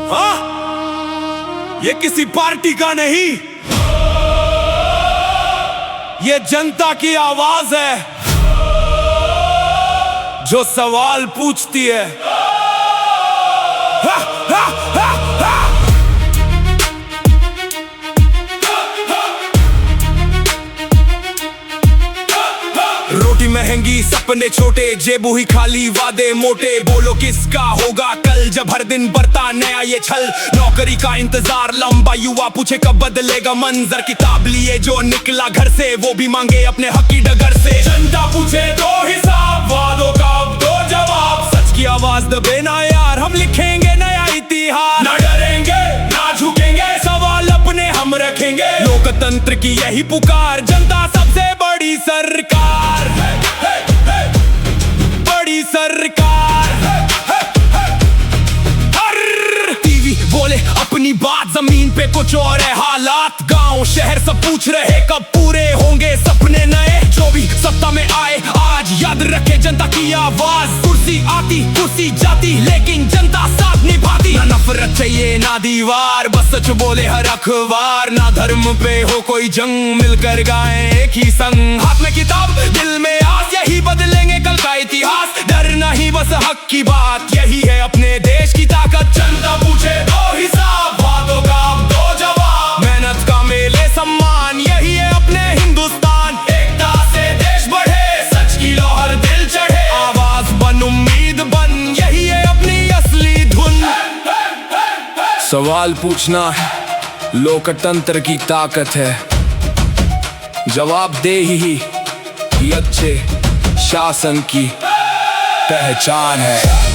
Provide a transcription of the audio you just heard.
हाँ, ये किसी पार्टी का नहीं, ये जनता की आवाज है जो सवाल पूछती है। हा, हा, हा, हा। रोटी महंगी, सपने छोटे, जेबू ही खाली, वादे मोटे। बोलो किसका होगा कल जब हर दिन बढ़ता नया ये छल। नौकरी का इंतजार लंबा, युवा पूछे कब बदलेगा मंजर। किताब लिए जो निकला घर से, वो भी मांगे अपने हक की डगर से। जनता पूछे दो हिसाब, वादों का अब दो जवाब। सच की आवाज दबे ना यार, हम लिखेंगे नया इतिहास। ना डरेंगे ना झुकेंगे, सवाल अपने हम रखेंगे। लोकतंत्र की यही पुकार, जनता सबसे बड़ी सरकार, बड़ी सरकार। हर टीवी बोले अपनी बात, जमीन पे कुछ और है हालात। गांव शहर सब पूछ रहे कब पूरे होंगे सपने नए। जो भी सत्ता में आए आज याद रखे जनता की आवाज। कुर्सी आती कुर्सी जाती, लेकिन जनता साथ निभाती। ना नफरत चाहिए ना दीवार, बस सच बोले हर अखबार। ना धर्म पे हो कोई जंग, मिलकर गाएं एक ही संग। हाथ में किताब दिल में आस, यही बदलेंगे कल का इतिहास। डर नहीं बस हक की बात, यही है अपने देश की ताकत। जनता पूछे दो हिसाब, वादों का अब दो जवाब। मेहनत का मेले सम्मान, यही है अपने हिंदुस्तान। एकता से देश बढ़े, सच की लहर दिल चढ़े। आवाज बन उम्मीद बन, यही है अपनी असली धुन। सवाल पूछना लोकतंत्र की ताकत है, जवाब दे ही अच्छे शासन की पहचान है।